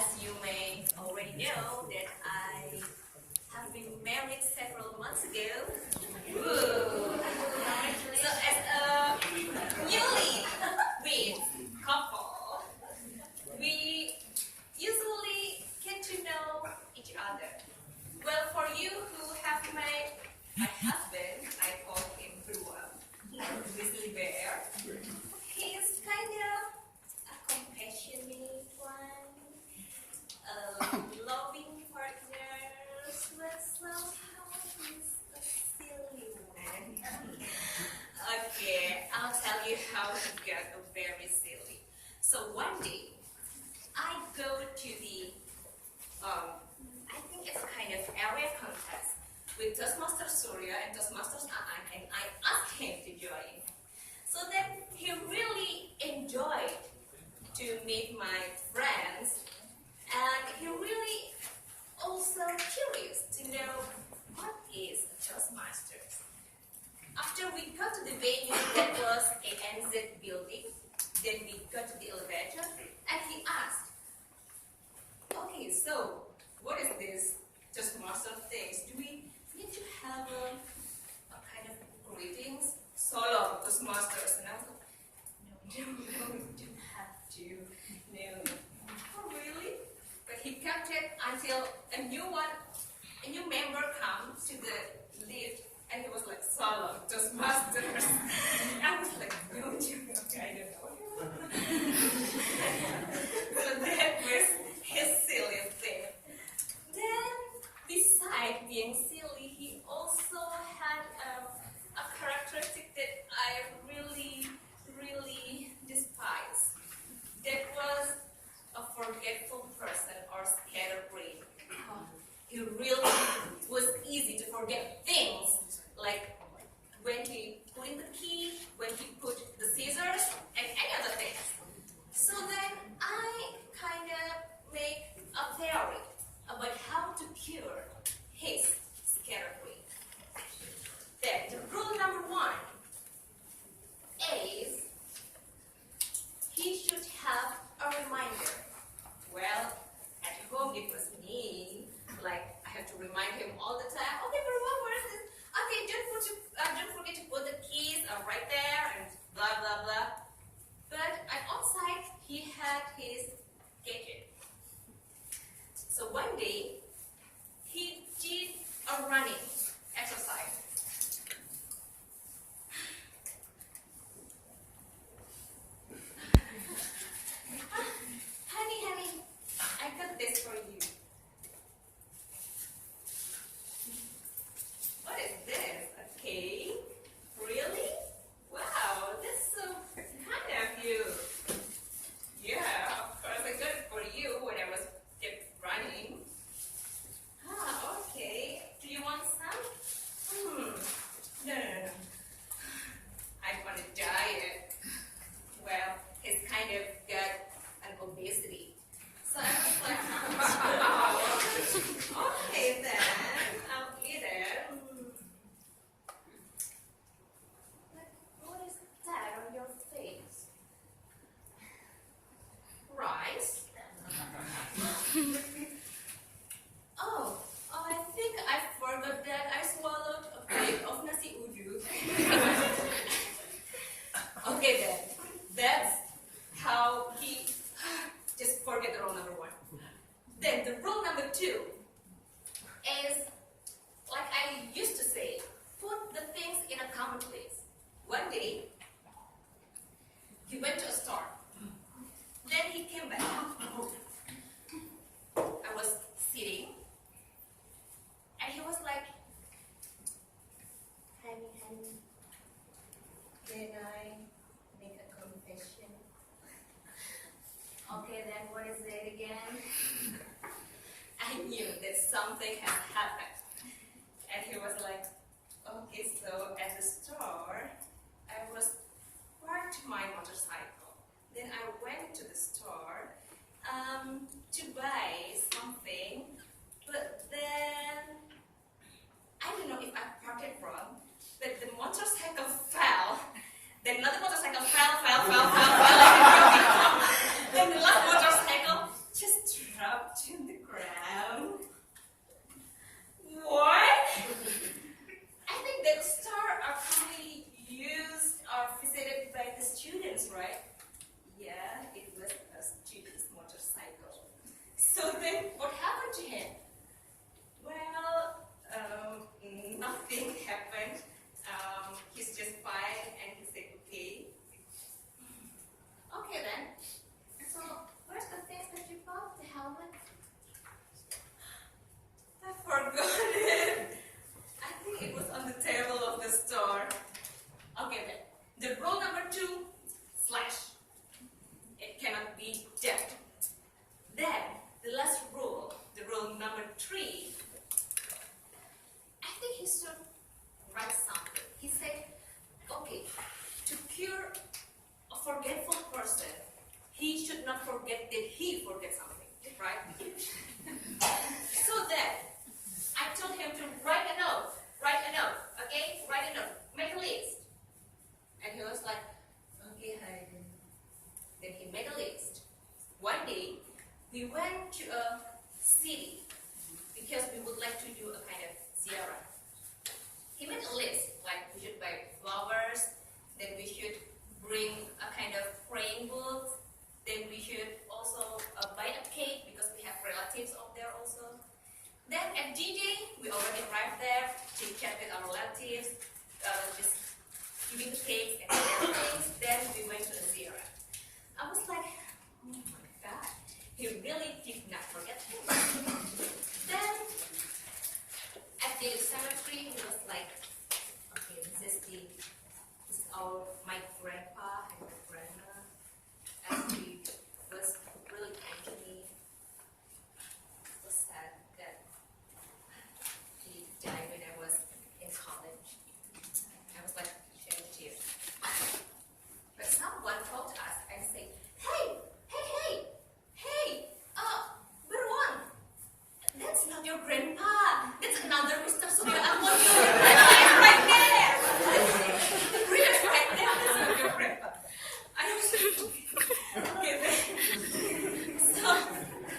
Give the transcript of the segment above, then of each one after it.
as you may already know, that I have been married several months ago. Ooh. So as a newly wed couple, we usually get to know each other. Well, for you who have met my husband, I call him Bruam, or Grizzly Bear. He is kind of a compassionate one, a loving partner, but somehow he's a silly one. Okay, I'll tell you how he got very silly. So one day, I go to the, I think it's kind of area contest with Toastmaster Surya and Toastmasters Aan, and I asked him to join. So then he really enjoyed to meet my friends, and he really also curious to know what is a Toastmasters. After we got to the venue, that was a NZ building, then we got to the elevator, and he asked, okay, so what is this Toastmaster things? Do we need to have a kind of greetings? Solo Toastmasters. And I was like, no, we don't have to. No. Oh, really? But he kept it until a new member comes to the lift, and he was like, solo Toastmasters. I was like, no, okay, I don't know. So that was his silly thing. Then, besides being silly, he also had a characteristic that I really, really despise. That was a forgetful person or scatterbrain. He really was easy to forget things, like when he put in the key, when he put the scissors, and any other things. So then I kind of make a theory about how to cure his scatterbrain. Then the rule number 1 is he should have a reminder. Well, at home it was me. Like I have to remind him all the time. Okay, but where is this? Okay, don't forget to put the keys right there and blah blah blah. But outside he had his gadget. So one day he did a running exercise. Honey, I got this for you. What is this? A cake? Really? Wow, that's so kind of you. Yeah, of course I got it for you when I was kept running. Okay. Do you want some? No. I'm on a diet. Well, it's kind of got an obesity. So I was like, okay then, I'll eat it. But what is that on your face? Rice? Oh, I think I forgot that I swallowed a plate of nasi uduk. Okay then, that's how he just forget the rule number 1. Then the rule number 2 is, like I used to say, put the things in a common place. One day, he went to a store. Then he came back. I was sitting, and he was like, honey, can I make a confession? Okay, then what is it again? I knew that something had happened. And he was like, okay, so at the store, I was parked my motorcycle. Then I went to the store to buy something, but then I don't know if I parked it wrong, but the motorcycle fell. Then another motorcycle fell. Then the last motorcycle just dropped we went to a city because we would like to do a kind of ziarah. He made a list, like we should buy flowers, then we should bring a kind of praying book, then we should also buy a cake because we have relatives up there also. Then at D-Day, we already arrived there, chit chat with our relatives, just giving the cakes and everything. Then we went to a ziarah. I was like, oh my God, he really did not forget him. Then at the cemetery, he was like, okay, this is my grandpa and my grandma, and he was really kind to me. It was sad that he died when I was in college. I was like shedding tears. But someone told us and said, hey, Berwan, that's not your grandpa. That's another Mr. Surya Atmojo. Right there. Really right there. That's not your grandpa. I was okay then. So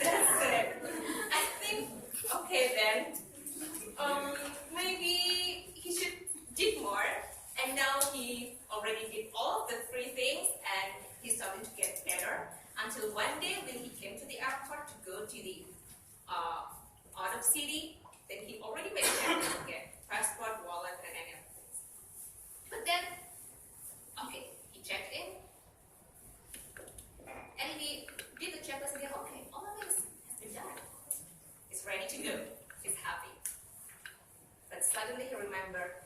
that's it. I think okay then. Maybe he should did more. And now he already did all of the three things, and he's starting to get better. Until one day when he came to the airport to go to the out of city, then he already made everything again, passport, wallet, and everything. But then, okay, he checked in, and he did the checklist again. Okay, all of this has been done. He's ready to go. He's happy. But suddenly he remembered,